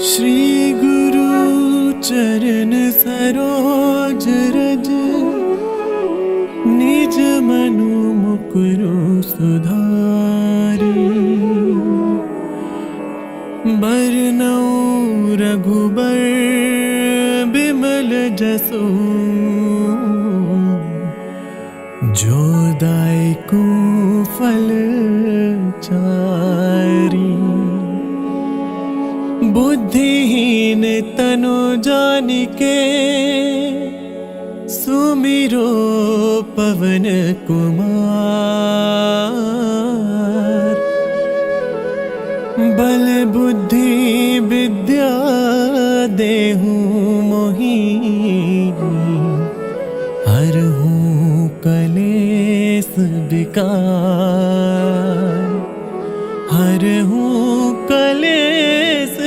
श्री गुरु चरण सरोज रज, निज मनु मुकुरु सुधारी। बरनउँ रघुबर बिमल जसु, जो दायकु फल चारी। बुद्धिहीन तनु जानिके, सुमिरो पवन कुमार। बल बुद्धि विद्या देहु मोहि, हरहु कलेस विकार। हरहु कलेस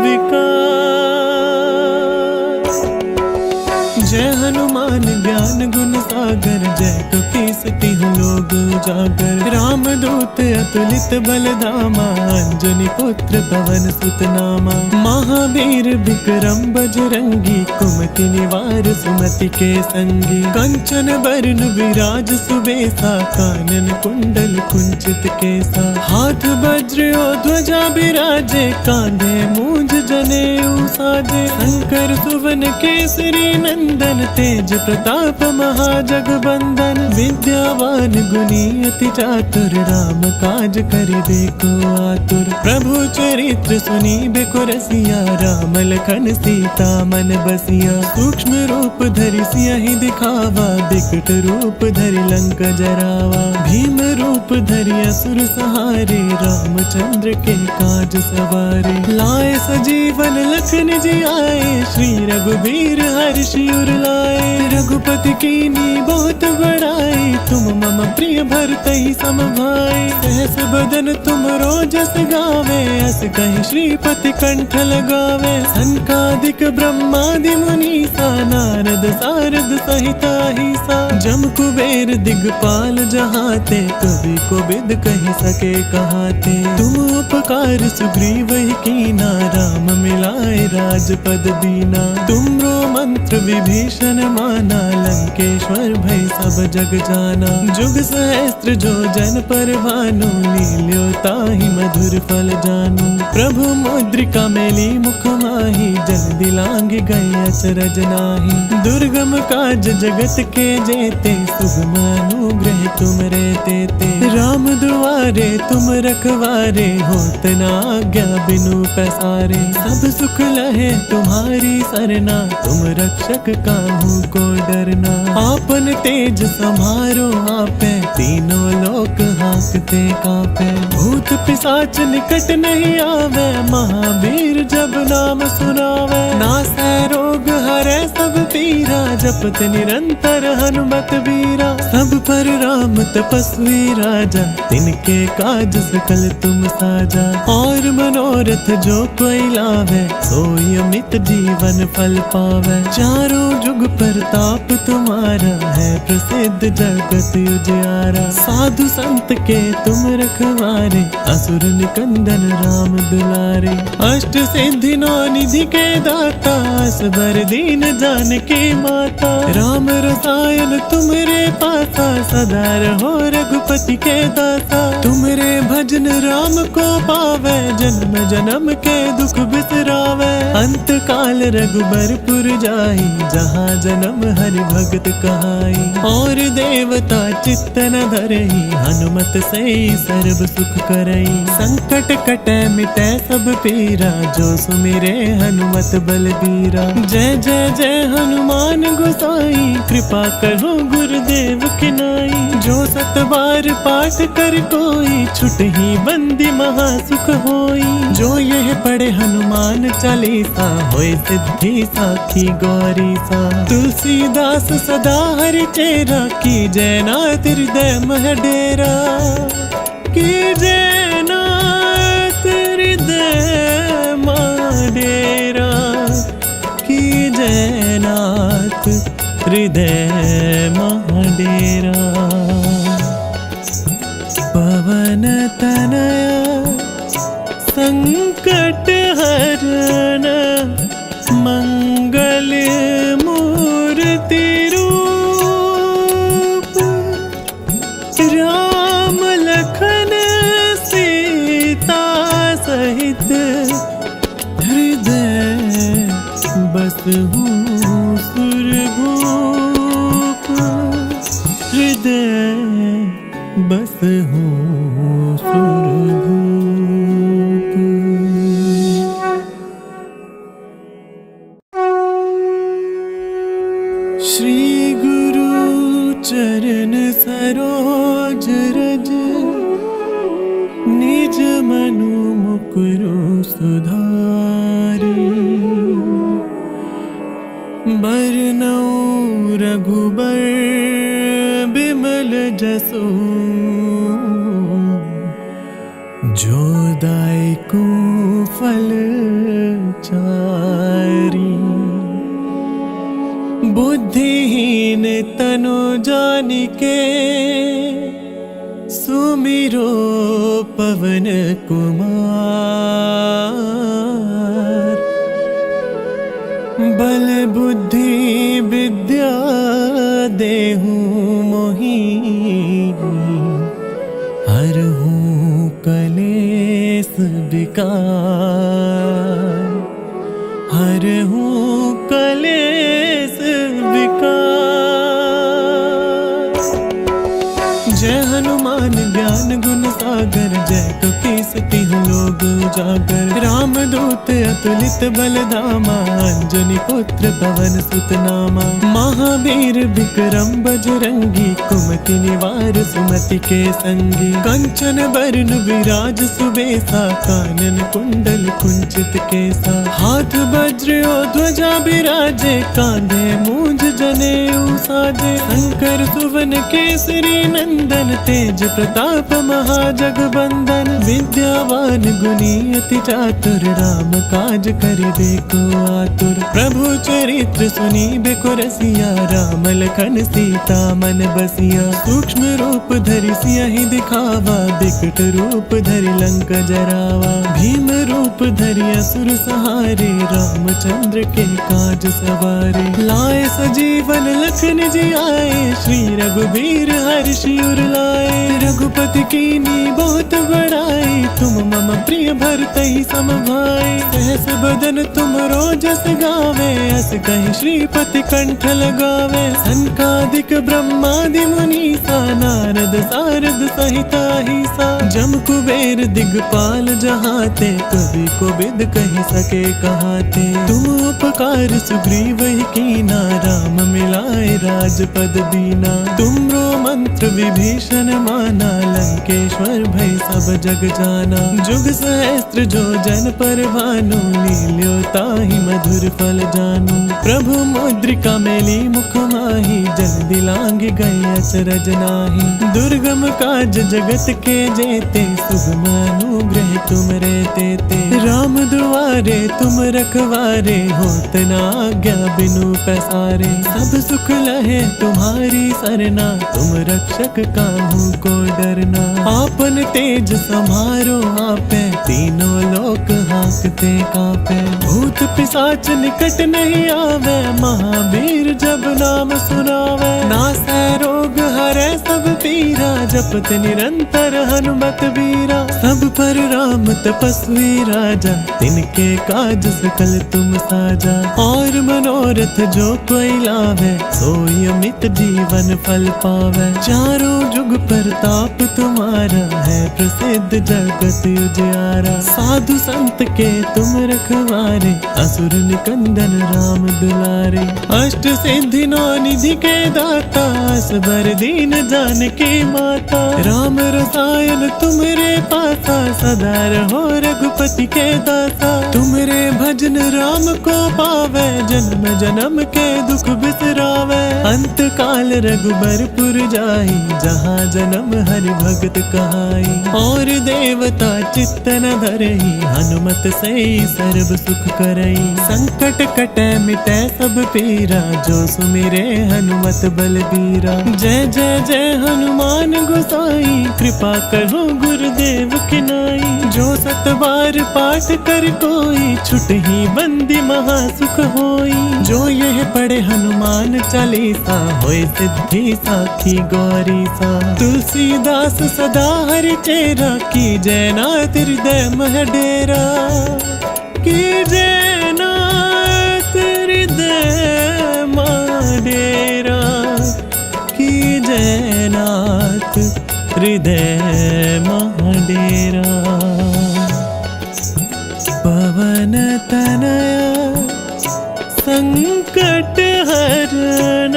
विकार। जय हनुमान ज्ञान गुण सागर, जय कपीस तिहुँ लोक उजागर। राम दूत अतुलित बल धामा, अंजनी पुत्र पवन सुत नामा। महावीर विक्रम बजरंगी, कुमति निवार सुमति के संगी। कंचन बरन विराज सुबेसा, कानन कुंडल कुंचित केसा। हाथ वज्र और ध्वजा बिराजे, कांधे मूंज जनेऊ साजे। शंकर सुवन केसरी नंदन, तेज प्रताप महाजगबंदन। विद्यावान गुणी अति चातुर, राम काज करिबे को आतुर। प्रभु चरित्र सुनिबे को रसिया, राम लखन सीता मन बसिया। सूक्ष्म रूप धरि सियहि दिखावा, बिकट रूप धरि लंक जरावा। भीम रूप धरि असुर सहारे, रामचंद्र के काज सवारे। लाए सजीवन लखन जियाए, श्री रघुबीर हर्षि उर लाए। रघुपति कीनी बहुत बड़ाई, तुम मम प्रिय भरतहि सम भाई। सहस बदन तुम रोजस गावे, अस कहि श्रीपति कंठ लगावे। सनकादिक ब्रह्मादि मुनीसा, नारद सारद सहित अहिसा। जम कुबेर दिगपाल जहाते, कवि कोविद कहि सके कहाते। तुम उपकार सुग्रीव कीना, राम मिलाए राजपद दीना। तुमरो मंत्र विभीषण माना, लंकेश्वर भय सब जग जाना। जुग सहस्त्र जो जन पर भानु, लील्यो ताहि मधुर फल जानू। प्रभु मुद्रिका मेली मुख माहि, जन दिलांग गए अचरज नाहि। दुर्गम काज जगत के जेते, सुगम अनुग्रह तुम रे तेते। राम दुआरे तुम रखवारे, होत न आज्ञा बिनु पैसारे। सब सुख लहे तुम्हारी सरना, तुम रक्षक काहू को डरना। आपन तेज समारो आपे, तीनों लोक हांकते कांपे। भूत पिशाच निकट नहीं आवे, महावीर जब नाम सुनावे। नासै रोग हरै सब पीरा, जपत निरंतर हनुमत बीरा। सब पर राम तपस्वी राजा, तिनके काज सकल तुम साजा। और मनोरथ जो कोई लावे, सोई अमित जीवन फल पावे। चारों जुग प्रताप तुम्हारा, है प्रसिद्ध जगत उजियारा। साधु संत के तुम रखवारे, असुर निकंदन राम दुलारे। अष्ट सिद्धि नौ निधि के दाता, असबर दीन जानकी माता। राम रसायन तुमरे पासा, सदा रहो रघुपति के दासा। तुमरे भजन राम को पावे, जन्म जन्म के दुख बिसरावे। अंत काल रघुबरपुर जाई, जहाँ जन्म हरि भगत कहाई। और देवता चित्त न धरई, हनुमत से सर्व सुख करई। संकट कटै मिटै सब पीरा, जो सुमिरे हनुमत बलबीरा। जय जय जय हनुमान गोसाई, कृपा करो गुरुदेव की नाई। जो सत बार पाठ कर कोई, छुटहि बंदी महा सुख होई। जो यह पढ़े हनुमान चालीसा, होय सिद्धि साखी गौरी सा। तुलसीदास सदा हरि चेरा, की जय नाथ हृदय मह डेरा। की जय नाथ हृदय मह डेरा। की जय नाथ हृदय मह डेरा। पवन तनया संकट हरण, मंगल मूर्ति रूप राम लखन सीता सहित हृदय बसहु सुरभूप हृदय बसहु सुरभूप। श्री गुरु चरण सरोज रज निज मनु मुकुरु सुधारी बरनउँ रघुबर बिमल जसु जो दायकु फल चारी बुद्धिहीन तनु जानिके सुमिरो पवन कुमार बल बुद्धि विद्या देहु मोहि हरहु कलेस विकार हरहु कलेस विकार। जय हनुमान ज्ञान गुण सागर जय कपीस तिहु लोक उजागर रामदूत अतुलित बलधामा अंजनी पुत्र पवन सुत नामा महावीर विक्रम बजरंगी कुमति निवार सुमति के संगी कंचन बरन विराज सुबेसा कानन कुंडल कुंचित केसा हाथ वज्र और ध्वजा बिराजे कांधे मूंज जनेऊ साजे शंकर सुवन केसरी नंदन तेज प्रताप महाजगबंदन विद्यावान गुणी अति चातुर राम काज करिबे को आतुर प्रभु चरित्र सुनीबे को रसिया राम लखन सीता मन बसिया सूक्ष्म रूप धरि सियहि दिखावा बिकट रूप धरि लंक जरावा भीम रूप धरि असुर सहारे रामचंद्र के काज सवारे लाए सजीवन लखन जी आए श्री रघुबीर हर्षि उर लाए रघुपति कीनी बहुत बड़ाई तुम मम प्रिय भरतहि सम भाई सहस बदन तुम रोजस गावे अस कहि श्रीपति कंठ लगावे सनकादिक ब्रह्मादि मुनीसा नारद सारद सहिता हिसा जम कुबेर दिगपाल जहाते कवि को बिद कहि सके कहाते तुम उपकार सुग्रीव ही कीना राम मिलाए राजपद दीना तुमरो मंत्र विभीषण माना लंकेश्वर भय सब जग जाना जुग सहस्त्र जो जन पर भानु लील्यो ताहि मधुर फल जानू प्रभु मुद्रिका मेली मुख माही जल दिलांग गए अचरज नाही दुर्गम काज जगत के जेते सुगम अनुग्रह तुम रे तेते राम दुआरे तुम रखवारे होत न आज्ञा बिनु पैसारे सब सुख लहे तुम्हारी सरना तुम रक्षक काहू को डरना आपन तेज समारो आपे तीनों लोक हांकते कांपे भूत पिशाच निकट नहीं आवे महावीर जब नाम सुनावे नासै रोग हरै सब पीरा जपत निरंतर हनुमत बीरा सब पर राम तपस्वी राजा तिनके काज सकल तुम साजा और मनोरथ जो कोई लावे सोई अमित जीवन फल पावे चारों जुग प्रताप तुम्हारा है प्रसिद्ध जगत उजियारा साधु संत के तुम रखवारे असुर निकंदन राम दुलारे अष्ट सिद्धि नौ निधि के दाता असबर दीन जानकी माता राम रसायन तुमरे पासा सदा रहो रघुपति के दासा तुमरे भजन राम को पावे जन्म जन्म के दुख बिसरावे अंत काल रघुबरपुर जाई जहाँ जन्म हरि भगत कहाई और देवता चित्त न धरहि हनुमत सही सर्व सुख करई। संकट कटै मिटै सब पीरा, जो सुमिरे हनुमत बलबीरा। जय जय जय हनुमान गोसाई, कृपा करो गुरुदेव की नाई। जो सत बार पाठ कर कोई, छुटहि बंदी महा सुख होई। जो यह पढ़े हनुमान चालीसा, होय सिद्धि साखी गौरी सा। तुलसीदास सदा हरि चेरा, की जय नाथ हृदय मह डेरा। की जय नाथ हृदय मह डेरा। की जय नाथ हृदय मह डेरा। पवन तनया संकट हरन,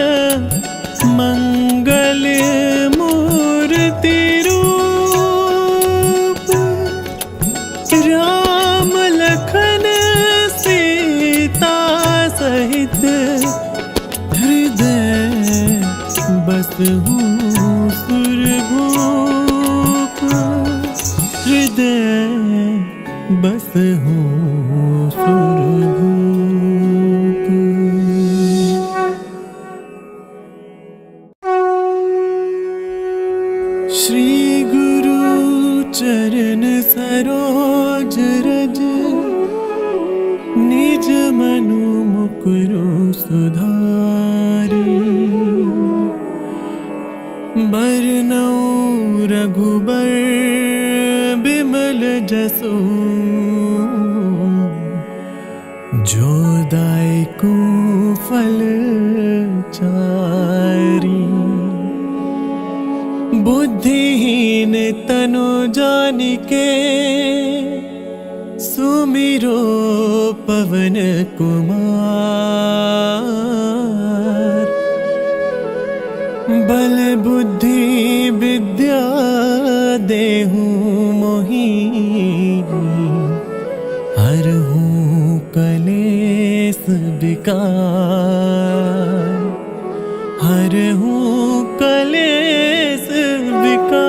मंगल मूर्ति रूप। राम लखन सीता सहित, हृदय बसहु सुरभूप। हृदय बसहु सुरभूप। श्री गुरु चरण सरोज रज, निज मनु मुकुरु सुधारी। बरनउँ रघुबर बिमल जसु, जो दायकु फल चारी। बुद्धिहीन तनु जानिके, सुमिरो पवन कुमार। बल बुद्धि विद्या देहु मोहि, हरहु कलेस विकार। हरहु कलेस विकार।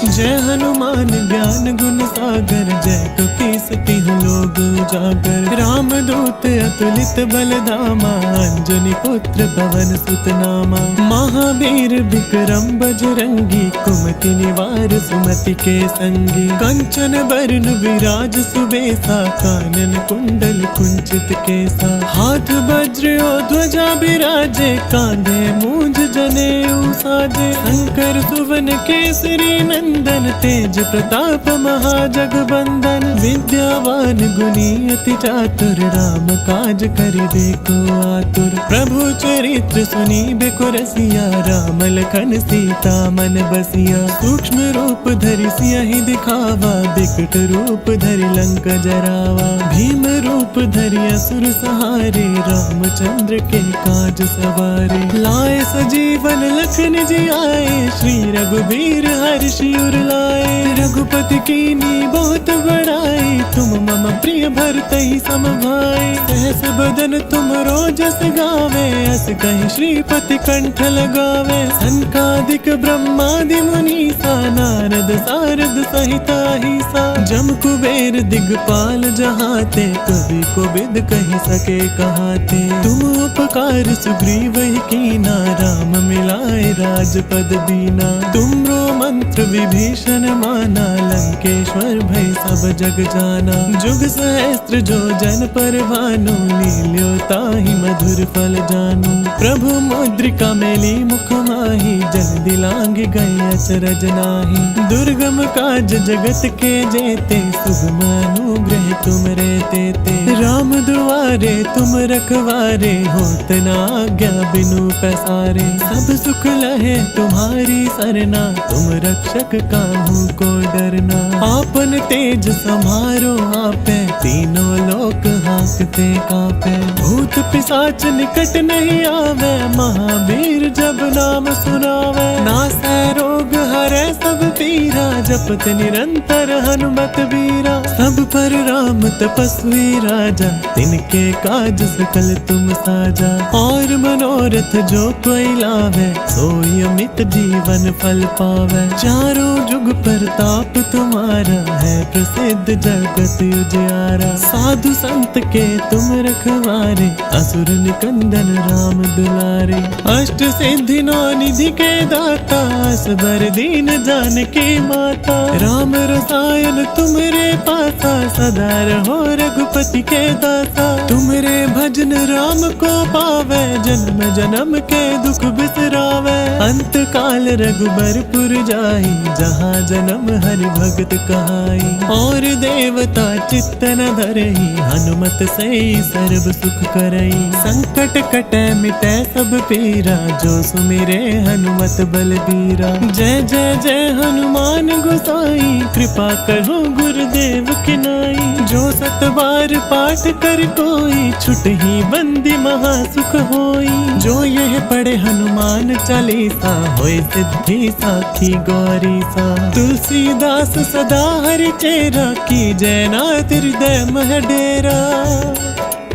जय हनुमान ज्ञान गुण सागर, जय कपीस तिहु लोक उजागर। राम दूत अतुलित बल धामा, अंजनी पुत्र पवन सुत नामा। महावीर विक्रम बजरंगी, कुमति निवार सुमति के संगी। कंचन बरन विराज सुबेसा, कानन कुंडल कुंचित केसा। हाथ वज्र और ध्वजा बिराजे, कांधे मूंज जनेऊ साजे। शंकर सुवन केसरी नंदन, तेज प्रताप महाजगबंदन। विद्यावान गुणी अति चातुर, राम काज करिबे को आतुर। प्रभु चरित्र सुनीबे को रसिया, राम लखन सीता मन बसिया। सूक्ष्म रूप धरि सियहि दिखावा, बिकट रूप धरि लंक जरावा। भीम रूप धरि असुर सहारे, रामचंद्र के काज सवारे। लाए सजीवन लखन जियाए, श्री रघुबीर हर्षि उर लाए। रघुपति कीन्ही बहुत बड़ाई, तुम मम प्रिय भरतहि सम भाई। सहस बदन तुम रोजस गावे, अस कहि श्रीपति कंठ लगावे। सनकादिक ब्रह्मादि मुनीसा, नारद सारद सहिता अहिसा। जम कुबेर दिगपाल जहाते, कवि कोविद कहि सके कहाते। तुम उपकार सुग्रीवहि कीना, राम मिलाए राजपद दीना। तुमरो मंत्र विभीषण माना, लंकेश्वर भय सब जग जाना। जुग सहस्त्र जो जन पर भानु, लील्यो ताहि मधुर फल जानु। प्रभु मुद्रिका मेली मुख माहि, जल दिलांग गए अचरज नाहि। दुर्गम काज जगत के जेते, सुगम अनुग्रह तुम रे तेते। राम दुआरे तुम रखवारे, होत न आज्ञा बिनु पैसारे। सब सुख लहे तुम्हारी सरना, तुम रक्षक काहू को डरना। आपन तेज समारो आपे, तीनों लोक हाँकते कापे। भूत पिशाच निकट नहीं आवे, महावीर जब नाम सुनावे। नासै रोग हरै सब पीरा, जपत निरंतर हनुमत तात वीरा। सब पर राम तपस्वी राजा, तिनके काज सकल तुम साजा। और मनोरथ जो कोई लावे, सोई अमित जीवन फल पावे। चारों जुग प्रताप तुम्हारा, है प्रसिद्ध जगत उजियारा। साधु संत के तुम रखवारे, असुर निकंदन राम दुलारे। अष्ट सिद्धि नौ निधि के दाता, असबर दीन जानकी माता। राम रसायन तुमरे पासा, सदा रहो रघुपति के दासा। तुमरे भजन राम को पावे, जन्म जन्म के दुख बिसरावे। अंत काल रघुबरपुर जाई, जहाँ जन्म हरि भगत कहाई। और देवता चित्त न धरई, हनुमत से सर्व सुख करई। संकट कटे मिटे सब पीरा, जो सुमिरे हनुमत बलबीरा। जय जय जय हनुमान गोसाई, कृपा करो गुरुदेव की नाई। जो सत बार पाठ कर कोई, छुटहि बंदी महा सुख होई। जो यह पढ़े हनुमान चालीसा, होय सिद्धि साखी गौरी सा। तुलसीदास सदा हरि चेरा, की जय नाथ हृदय मह डेरा।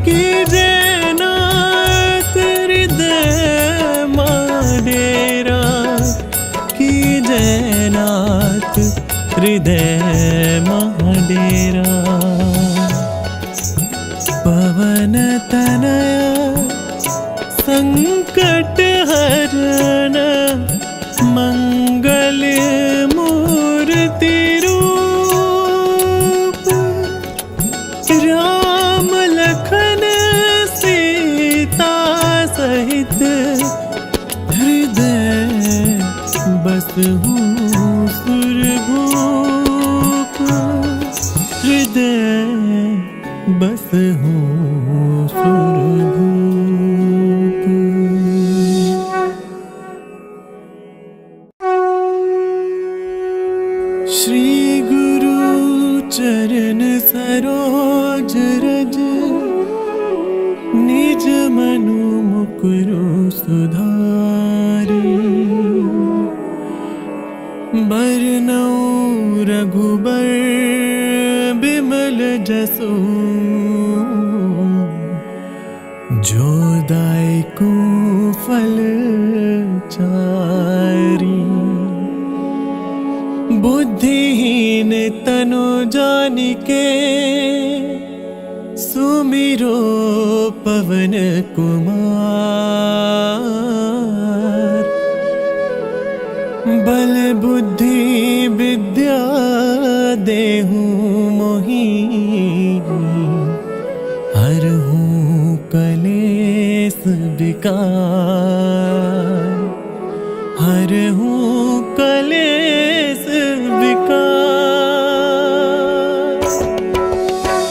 की जय नाथ हृदय मह डेरा। की जय नाथ हृदय मह डेरा। पवन तनया संकट हरण, मंगल मूर्ति रूप। राम लखन सीता सहित, हृदय बसहु सुरभूप। हृदय बसहु सुरभूप। श्री गुरु चरण सरोज रज, निज मनु मुकुरु सुधारी। बरनउँ रघुबर बिमल जसु, जो दायकु फल चारी। बुद्धिहीन तनु जानिके, सुमिरो पवन कुमार। बल बुद्धि विद्या देहु मोहि, हरहु कलेस विकार। हरहु कलेस विकार।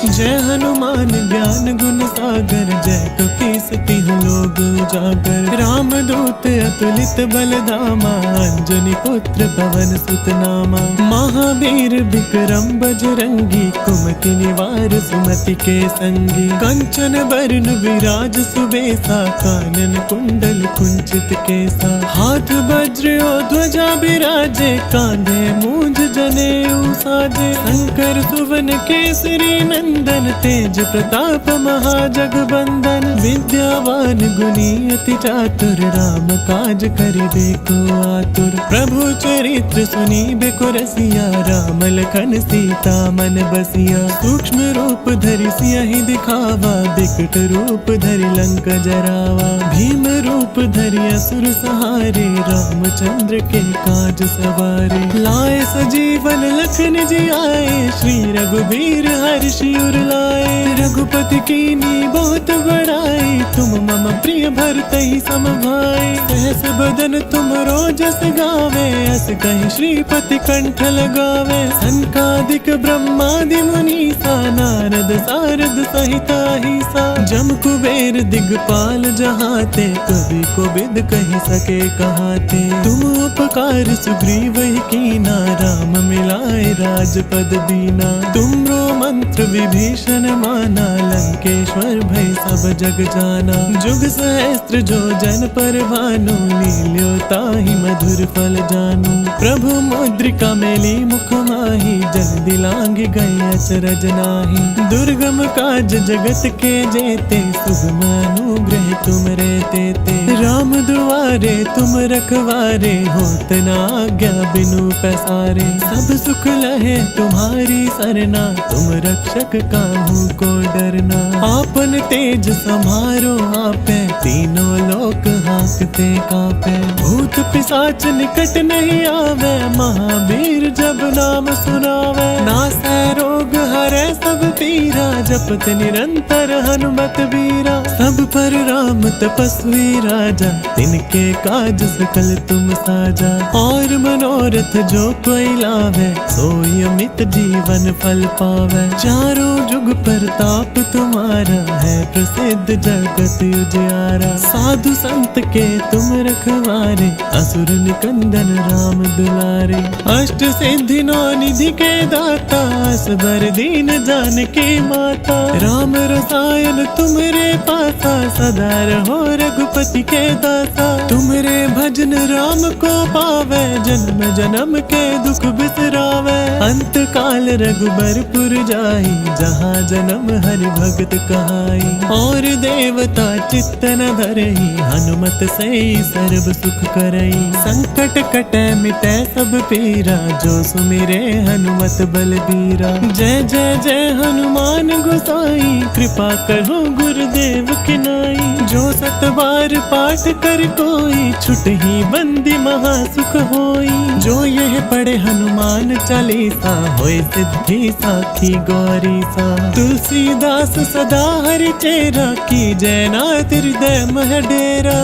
जय हनुमान ज्ञान गुण सागर, जय कपीस तिहुँ लोक उजागर। राम दूत अतुलित बल धामा, अंजनी पुत्र पवन सुत नामा। महावीर विक्रम बजरंगी, कुमति निवार सुमति के संगी। कंचन बरन विराज सुबेसा, कानन कुंडल कुंचित केसा। हाथ वज्र और ध्वजा बिराजे, कांधे मूंज जनेऊ साजे। शंकर सुवन केसरी नंदन, तेज प्रताप महाजगबंदन। विद्यावान गुणी अति चातुर, राम काज करिबे को आतुर। प्रभु चरित्र सुनिबे को रसिया, राम लखन सीता मन बसिया। सूक्ष्म रूप धरि सियहि दिखावा, बिकट रूप धरि लंक जरावा। भीम रूप धरि असुर सहारे, रामचंद्र के काज सवारे। लाए सजीवन लखन जियाए, श्री रघुबीर हर्षि उर लाए। रघुपति कीन्ही बहुत बड़ाई, तुम मम प्रिय भरतहि सम भाई। सहस बदन तुमरो जस गावे, अस कहि श्रीपति कंठ लगावे। सनकादिक ब्रह्मादि मुनीसा, नारद सारद सहित अहिसा। जम कुबेर दिगपाल जहाते, कवि कोविद कहि सके कहाते। तुम उपकार सुग्रीव ही कीना, राम मिलाए राजपद दीना। तुमरो मंत्र विभीषण माना, लंकेश्वर भय सब जग जाना। जुग सहस्त्र जो जन पर भानु, लील्यो ताहि मधुर फल जानू। प्रभु मुद्रिका मेली मुख माहि, जल दिलांग गए अचरज नाही। दुर्गम काज जगत के जेते सुगम अनुग्रह तुम रहते ते। राम दुआरे तुम रखवारे होत ना आज्ञा बिनु पैसारे। सब सुख लहे तुम्हारी सरना तुम रक्षक काहू को डरना। आपन तेज समारो आपे तीनों लोक हाँकते कापे। भूत पिशाच निकट नहीं आवे महावीर जब नाम सुनावे। नासै रोग हरै सब पीरा जपत निरंतर हनुमत बीरा। सब पर राम तपस्वी राजा तिनके काज सकल तुम साजा। और मनोरथ जो कोई लावे सोई अमित जीवन फल पावे। चारों जुग प्रताप तुम्हारा है प्रसिद्ध जगत उजियारा। साधु संत के तुम रखवारे असुर निकंदन राम दुलारे। अष्ट सिद्धि नौ निधि के दाता असबर दीन जानकी माता। राम रसायन तुमरे पासा सदा रहो रघुपति के दासा। तुमरे भजन राम को पावे जन्म जन्म के दुख बिसरावे। अंत काल रघुबरपुर जाई जहाँ जन्म हरि भगत कहाई। और देवता चित्त न धरई हनुमत से सर्व सुख करई। संकट कटे मिटे सब पीरा जो सुमिरे हनुमत बलबीरा। जय जय जय हनुमान गोसाई कृपा करो गुरुदेव की नाई। जो सत बार पाठ कर कोई छुटहि बंदी महासुख होई। जो यह पढ़े हनुमान चालीसा होय सिद्धि साखी गौरी सा। तुलसीदास सदा हरि चेरा की जय नाथ हृदय मह डेरा।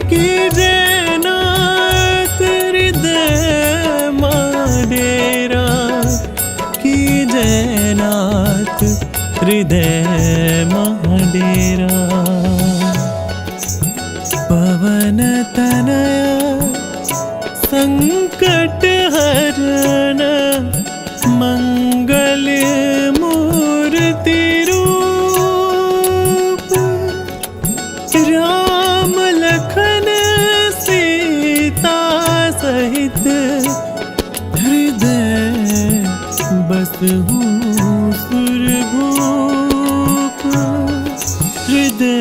की जय नाथ हृदय मह डेरा। की जय नाथ हृदय मह डेरा। पवन तनया संकट हरण मंगल मूर्ति रूप। राम लखन सीता सहित हृदय बसहु सुरभूप। हृदय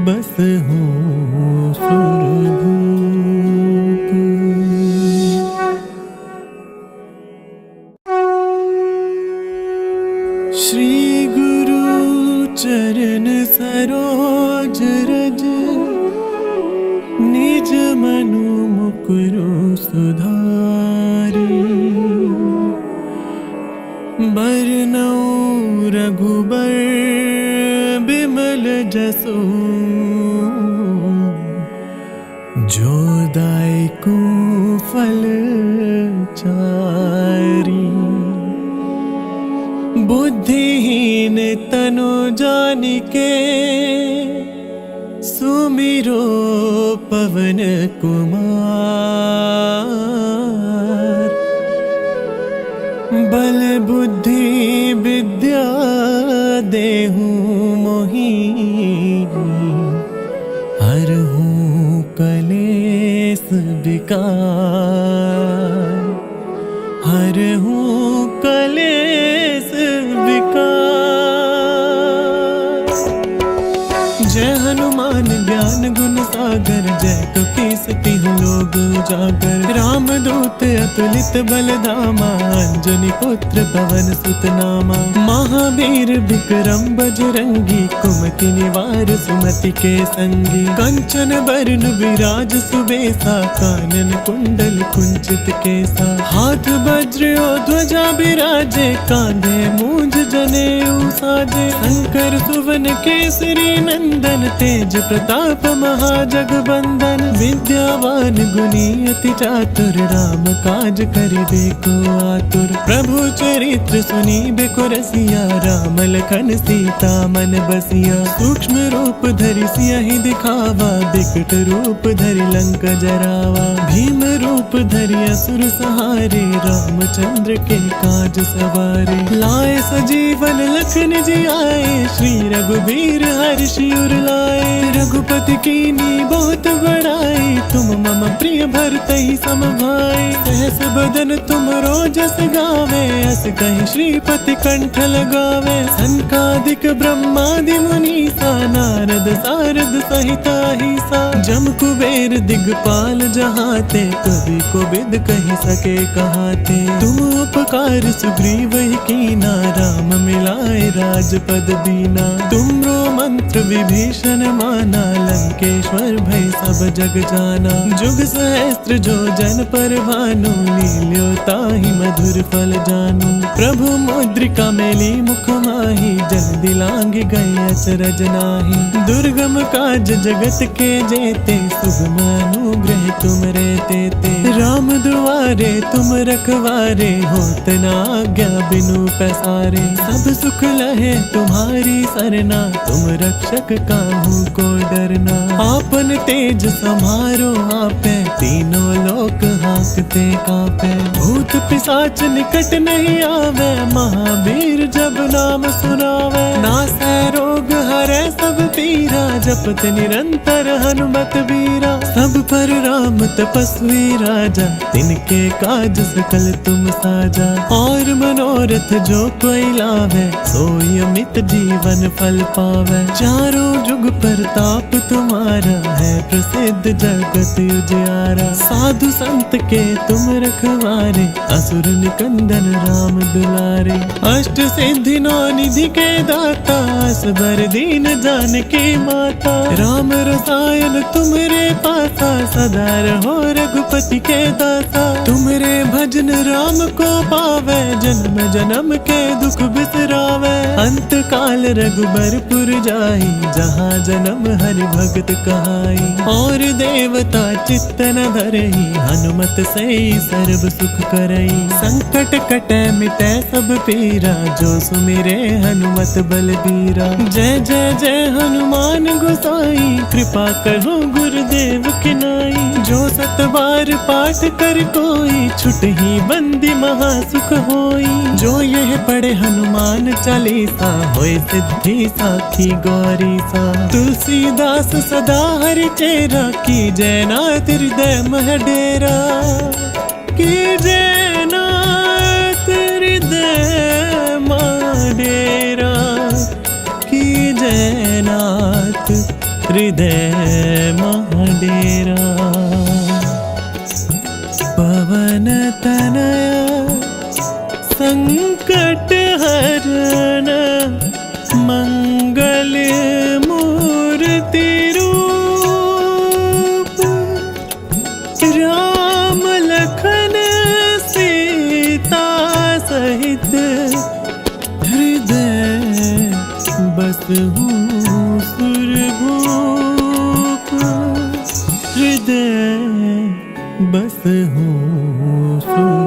बसहु सुरभूप। श्री गुरु चरण सरोज रज निज मनु मुकुरु सुधारी। बरनउँ रघुबर बिमल जसु जो दायकु फल चारी। बुद्धिहीन तनु जानिके सुमिरो पवन कुमार। बल बुद्धि विद्या देहु मोहि हरहु कलेस विकार। हरहु कलेस विकार। जय हनुमान ज्ञान गुण सागर जय कपीस तिहुँ लोक उजागर। राम दूत अतुलित बल धामा अंजनी पुत्र पवन सुत नामा। महावीर विक्रम बजरंगी कुमति निवार सुमति के संगी। कंचन बरन विराज सुबेसा कानन कुंडल कुंचित केसा। हाथ वज्र और ध्वजा बिराजे कांधे मूंज जनेऊ साजे। शंकर सुवन केसरी नंदन तेज प्रताप महाजगबंदन। विद्यावान गुणी अति चातुर राम काज करिबे को आतुर। प्रभु चरित्र सुनी बेको रसिया, राम लखन सीता मन बसिया। सूक्ष्म रूप धरि सियहि दिखावा, बिकट रूप धरि लंक जरावा। भीम रूप धरि असुर सहारे, रामचंद्र के काज सवारे। लाए सजीवन लखन जी आए, श्री रघुबीर हर्षि उर लाए। रघुपति कीनी बहुत बड़ाई, तुम मम प्रिय भरतहि सम भाई। सहस बदन तुम रोजस गावे, अस कहि श्रीपति कंठ लगावे। सनकादिक ब्रह्मादि मुनीसा, नारद सारद सहित अहिसा। जम कुबेर दिगपाल जहाते, कवि कोविद कहि सके कहाते। तुम उपकार सुग्रीव ही कीना, राम मिलाए राजपद दीना। तुमरो मंत्र विभीषण माना, लंकेश्वर भय सब जग जाना। जुग सहस्त्र जो जन पर भानु, लील्यो ताहि मधुर फल जानू। प्रभु मुद्रिका मेली मुख माही, जन दिलांग गए अचरज नाही। दुर्गम काज जगत के जेते, सुगम अनुग्रह तुम रे तेते। राम दुआरे तुम रखवारे, होत न आज्ञा बिनु पैसारे। सब सुख लहे तुम्हारी सरना, तुम रक्षक काहू को डरना। आपन तेज समारो आपे, तीनों लोक हाँकते कापे। भूत पिशाच निकट नहीं आवे, महावीर जब नाम सुनावे। नासै रोग हरै सब पीरा, जपत निरंतर हनुमत बीरा। सब पर राम तपस्वी राजा, तिनके काज सकल तुम साजा। और मनोरथ जो कोई लावे, सोई अमित जीवन फल पावे। चारों जुग प्रताप तुम्हारा, है प्रसिद्ध जगत उजियारा। साधु संत के तुम रखवारे, असुर निकंदन राम दुलारे। अष्ट सिद्धि नौ निधि के दाता, असबर दीन जानकी माता। राम रसायन तुमरे पासा, सदा रहो रघुपति के दासा। तुमरे भजन राम को पावे, जन्म जन्म के दुख बिसरावे। अंत काल रघुबरपुर जाई, जहाँ जन्म हरि भगत कहाई। और देवता चित्त न धरई, हनुमत से सर्व सुख करई। संकट कटै मिटै सब पीरा, जो सुमिरे हनुमत बलबीरा। जय जय जय हनुमान गोसाई, कृपा करो गुरुदेव की नाई। जो सत बार पाठ कर कोई, छुटहि बंदी महासुख होई। जो यह पढ़े हनुमान चालीसा, होय सिद्धि साखी गौरी सा। तुलसीदास सदा हरि चेरा, की जय नाथ हृदय मह डेरा। की जय नाथ हृदय मह डेरा। की जय नाथ हृदय मह डेरा। पवन तनया संकट हरण, मंगल मूर्ति रूप। राम लखन सीता सहित, हृदय बसहु सुरभूप। हृदय बसहु सुरभूप।